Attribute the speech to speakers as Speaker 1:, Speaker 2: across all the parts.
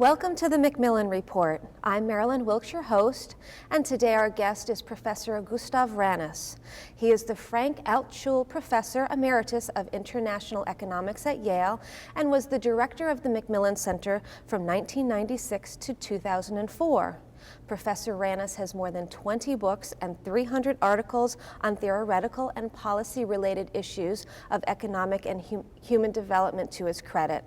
Speaker 1: Welcome to the MacMillan Report. I'm Marilyn Wilkes, your host, and today our guest is Professor Gustav Ranis. He is the Frank Altschul Professor Emeritus of International Economics at Yale and was the director of the MacMillan Center from 1996 to 2004. Professor Ranis has more than 20 books and 300 articles on theoretical and policy-related issues of economic and human development to his credit.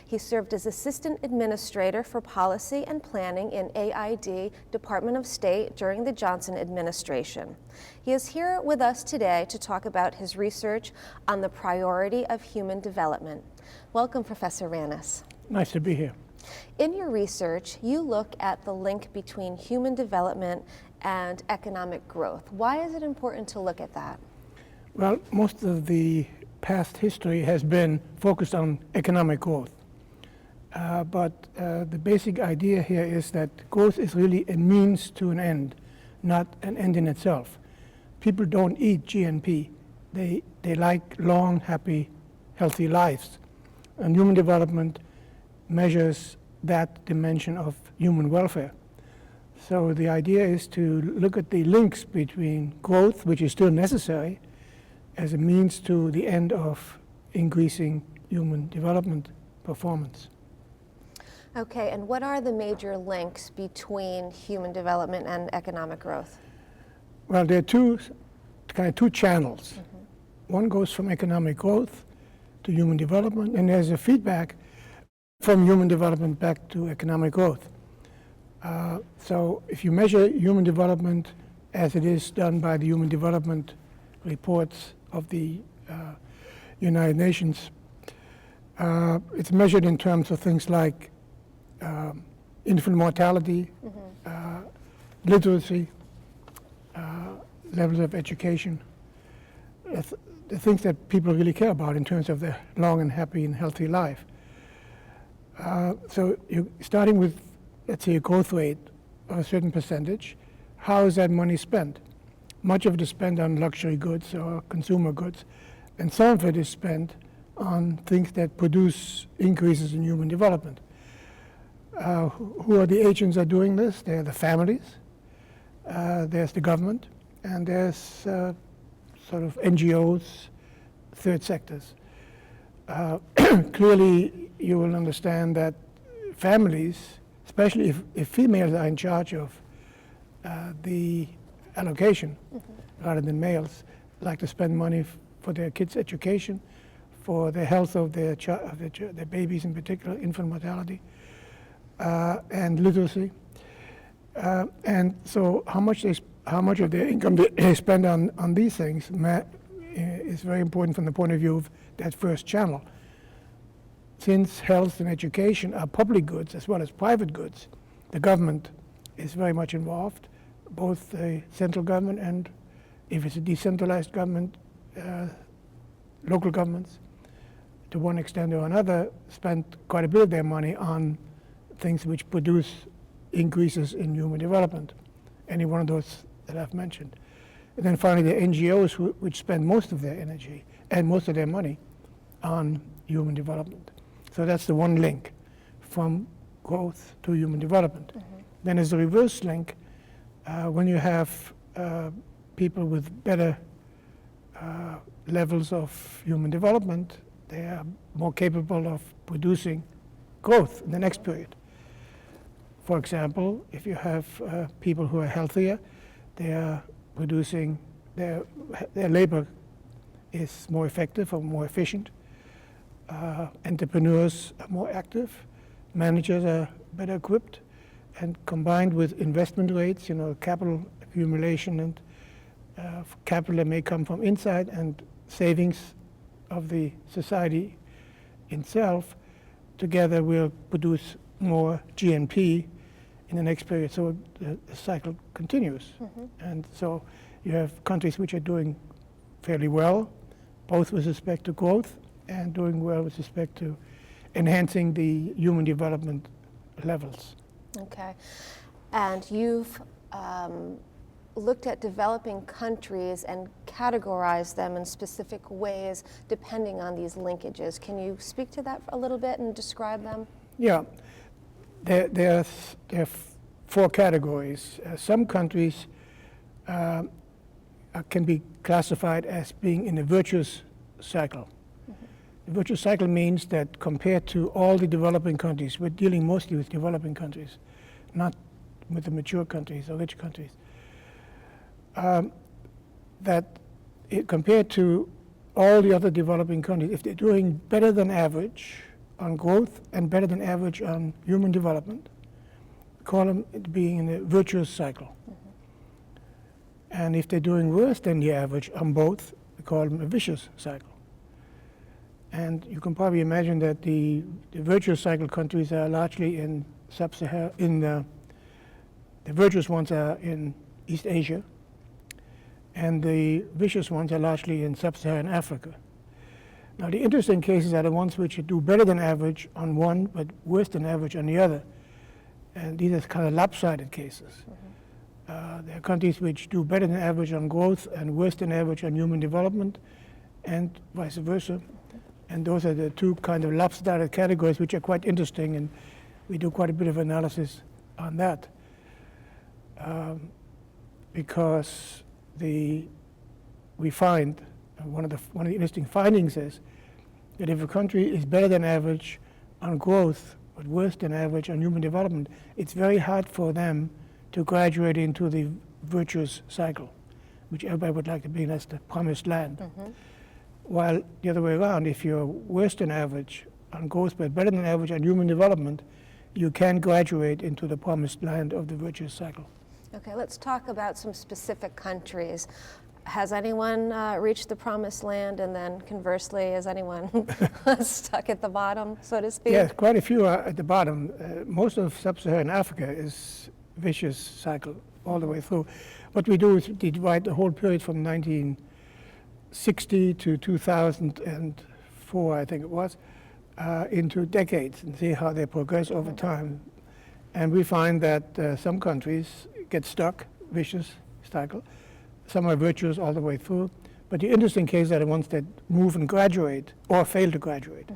Speaker 1: He served as Assistant Administrator for Policy and Planning in AID, Department of State, during the Johnson administration. He is here with us today to talk about his research on the priority of human development. Welcome, Professor Ranis.
Speaker 2: Nice to be here.
Speaker 1: In your research, you look at the link between human development and economic growth. Why is it important to look at that?
Speaker 2: Well, most of the past history has been focused on economic growth. But the basic idea here is that growth is really a means to an end, not an end in itself. People don't eat GNP. They like long, happy, healthy lives. And human development measures that dimension of human welfare. So the idea is to look at the links between growth, which is still necessary, as a means to the end of increasing human development performance.
Speaker 1: Okay, and what are the major links between human development and economic growth?
Speaker 2: Well, there are two channels. One goes from economic growth to human development, and there's a feedback from human development back to economic growth. So if you measure human development as it is done by the Human Development Reports of the United Nations, it's measured in terms of things like infant mortality, literacy, levels of education, the things that people really care about in terms of their long and happy and healthy life. So you're starting with, let's say, a growth rate of a certain percentage. How is that money spent? Much of it is spent on luxury goods or consumer goods, and some of it is spent on things that produce increases in human development. Who are the agents that are doing this? They're the families, there's the government, and there's sort of NGOs, third sectors. Clearly, you will understand that families, especially if females are in charge of the allocation rather than males, like to spend money for their kids' education, for the health of their babies in particular, infant mortality, and literacy. And so how much of their income they spend on these things is very important from the point of view of that first channel. Since health and education are public goods as well as private goods, the government is very much involved, both the central government and, if it's a decentralized government, local governments, to one extent or another, spend quite a bit of their money on things which produce increases in human development, any one of those that I've mentioned. And then finally, the NGOs which spend most of their energy and most of their money on human development. So that's the one link from growth to human development. Then there's a reverse link when you have people with better levels of human development, they are more capable of producing growth in the next period. For example, if you have people who are healthier, they are producing, their labor is more effective or more efficient. Entrepreneurs are more active, managers are better equipped, and combined with investment rates, capital accumulation and capital that may come from inside and savings of the society itself, together will produce more GNP in the next period. So the cycle continues. And so you have countries which are doing fairly well, both with respect to growth and doing well with respect to enhancing the human development levels.
Speaker 1: Okay. And you've looked at developing countries and categorized them in specific ways depending on these linkages. Can you speak to that a little bit and describe them?
Speaker 2: Yeah. There are four categories. Some countries can be classified as being in a virtuous cycle. The virtuous cycle means that compared to all the developing countries, we're dealing mostly with developing countries, not with the mature countries or rich countries, compared to all the other developing countries, if they're doing better than average on growth and better than average on human development, call them being in a virtuous cycle. And if they're doing worse than the average on both, we call them a vicious cycle. And you can probably imagine that the virtuous cycle countries are largely in the virtuous ones are in East Asia, and the vicious ones are largely in sub-Saharan Africa. Now, the interesting cases are the ones which do better than average on one, but worse than average on the other. And these are kind of lopsided cases. There are countries which do better than average on growth and worse than average on human development, and vice versa. And those are the two kind of lopsided categories which are quite interesting, and we do quite a bit of analysis on that. Because we find, one of the interesting findings is that if a country is better than average on growth, but worse than average on human development, it's very hard for them to graduate into the virtuous cycle, which everybody would like to be in. That's the promised land. While the other way around, if you're worse than average on growth, but better than average on human development, you can graduate into the promised land of the virtuous cycle.
Speaker 1: Okay, let's talk about some specific countries. Has anyone reached the promised land, and then conversely, is anyone stuck at the bottom, so to speak?
Speaker 2: Yes, quite a few are at the bottom. Most of sub-Saharan Africa is vicious cycle all the way through. What we do is divide the whole period from 1960 to 2004, I think it was, into decades and see how they progress over time. And we find that some countries get stuck, vicious cycle. Some are virtuous all the way through. But the interesting cases are the ones that move and graduate or fail to graduate.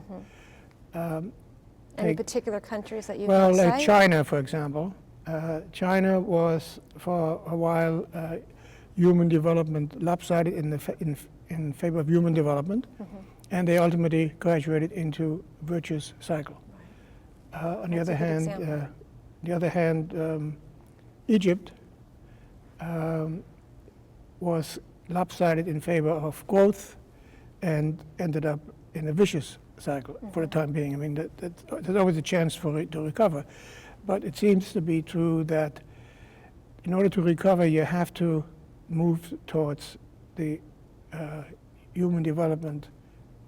Speaker 1: Any particular countries that you
Speaker 2: Well,
Speaker 1: can
Speaker 2: like
Speaker 1: cite?
Speaker 2: China, for example. China was for a while human development lopsided in favor of human development, and they ultimately graduated into virtuous cycle. On the other hand, Egypt was lopsided in favor of growth and ended up in a vicious cycle for the time being. I mean, there's always a chance for it to recover. But it seems to be true that in order to recover, you have to move towards the human development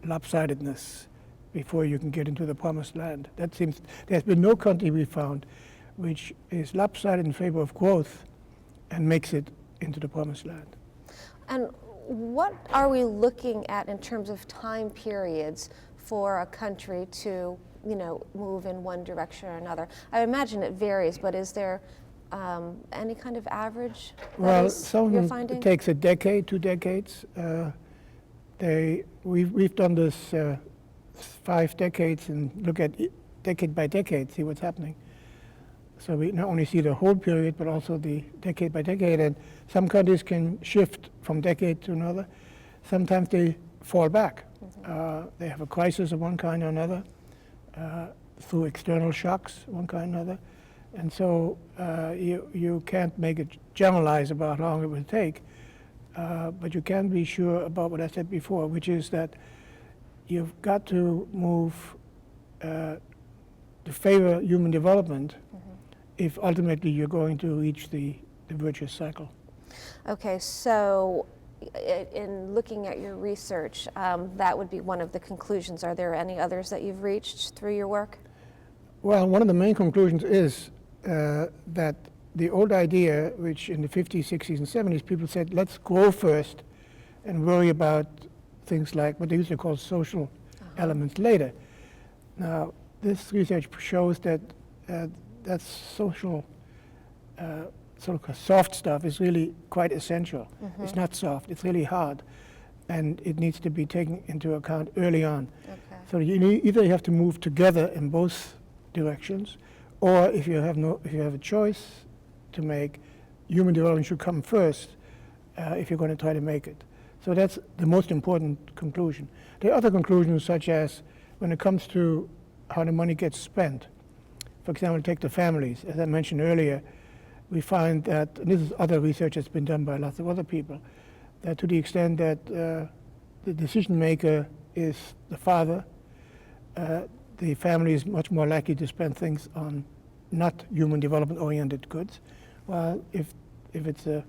Speaker 2: lopsidedness before you can get into the promised land. There's been no country we found which is lopsided in favor of growth and makes it into the promised land.
Speaker 1: And what are we looking at in terms of time periods for a country to, move in one direction or another? I imagine it varies, but is there any kind of average?
Speaker 2: Well, some
Speaker 1: you're
Speaker 2: of
Speaker 1: finding?
Speaker 2: It takes a decade, 2 decades. We've done this 5 decades and look at decade by decade, see what's happening. So we not only see the whole period, but also the decade by decade. And some countries can shift from decade to another. Sometimes they fall back. They have a crisis of one kind or another through external shocks, one kind or another. And so you can't make it generalize about how long it will take. But you can be sure about what I said before, which is that you've got to move to favor human development if ultimately you're going to reach the virtuous cycle.
Speaker 1: Okay, so in looking at your research, that would be one of the conclusions. Are there any others that you've reached through your work?
Speaker 2: Well, one of the main conclusions is that the old idea, which in the 50s, 60s, and 70s, people said, let's grow first and worry about things like what they used to call social elements later. Now, this research shows that that social sort of soft stuff is really quite essential. It's not soft, it's really hard, and it needs to be taken into account early on.
Speaker 1: Okay.
Speaker 2: So either you have to move together in both directions, or if you have a choice to make, human development should come first if you're going to try to make it. So that's the most important conclusion. There are other conclusions, such as when it comes to how the money gets spent. For example, take the families. As I mentioned earlier, we find that, and this is other research that's been done by lots of other people, that to the extent that the decision maker is the father, the family is much more likely to spend things on not human development oriented goods. While if it's a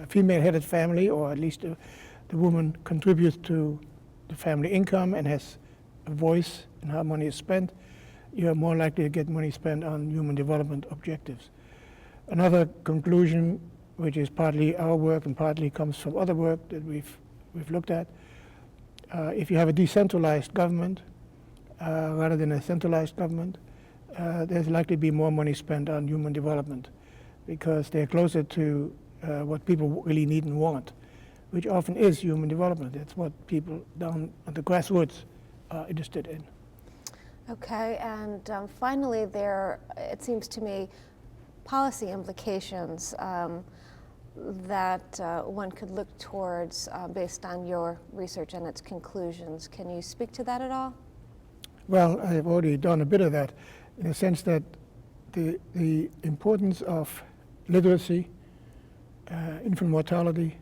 Speaker 2: female-headed family, or at least the woman contributes to the family income and has a voice in how money is spent, you are more likely to get money spent on human development objectives. Another conclusion, which is partly our work and partly comes from other work that we've looked at, if you have a decentralized government rather than a centralized government, there's likely to be more money spent on human development because they're closer to what people really need and want, which often is human development. That's what people down at the grassroots are interested in.
Speaker 1: Okay, and finally, it seems to me, policy implications that one could look towards based on your research and its conclusions. Can you speak to that at all?
Speaker 2: Well, I've already done a bit of that, in the sense that the importance of literacy, infant mortality,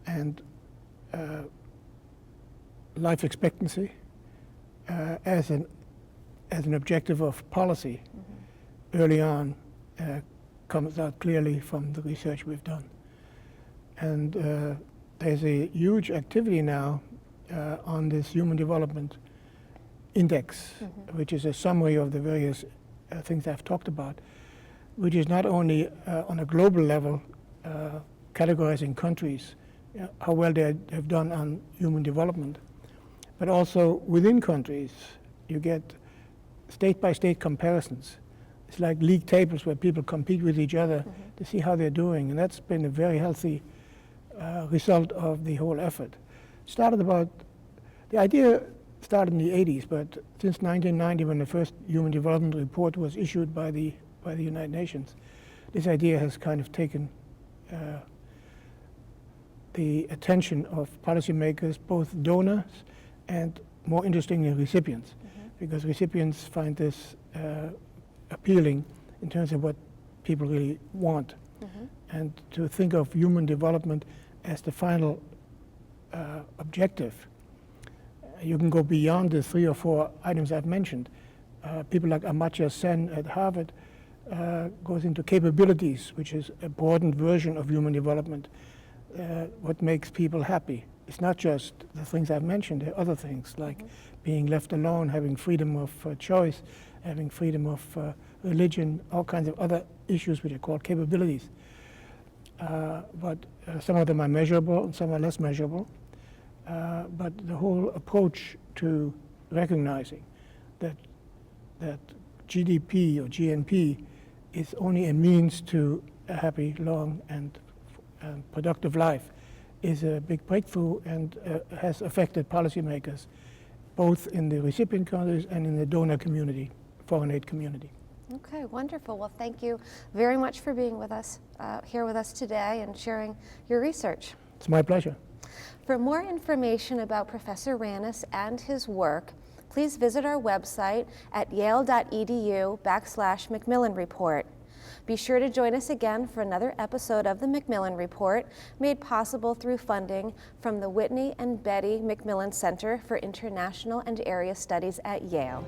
Speaker 2: and life expectancy as an objective of policy early on comes out clearly from the research we've done. And there's a huge activity now on this Human Development Index, which is a summary of the various things I've talked about, which is not only on a global level categorizing countries, how well they have done on human development, but also within countries. You get state-by-state comparisons. It's like league tables where people compete with each other to see how they're doing, and that's been a very healthy result of the whole effort. The idea started in the 80s, but since 1990, when the first Human Development Report was issued by the United Nations, this idea has kind of taken the attention of policymakers, both donors and, more interestingly, recipients, because recipients find this appealing in terms of what people really want. And to think of human development as the final objective, you can go beyond the 3 or 4 items I've mentioned. People like Amartya Sen at Harvard goes into capabilities, which is a broadened version of human development. What makes people happy? It's not just the things I've mentioned. There are other things like being left alone, having freedom of choice, having freedom of religion, all kinds of other issues which are called capabilities. But some of them are measurable and some are less measurable. But the whole approach to recognizing that GDP or GNP is only a means to a happy, long, and productive life is a big breakthrough and has affected policymakers, both in the recipient countries and in the donor community, foreign aid community.
Speaker 1: Okay, wonderful. Well, thank you very much for being with us, here with us today and sharing your research.
Speaker 2: It's my pleasure.
Speaker 1: For more information about Professor Ranis and his work, please visit our website at yale.edu/MacMillan Report. Be sure to join us again for another episode of the MacMillan Report, made possible through funding from the Whitney and Betty MacMillan Center for International and Area Studies at Yale.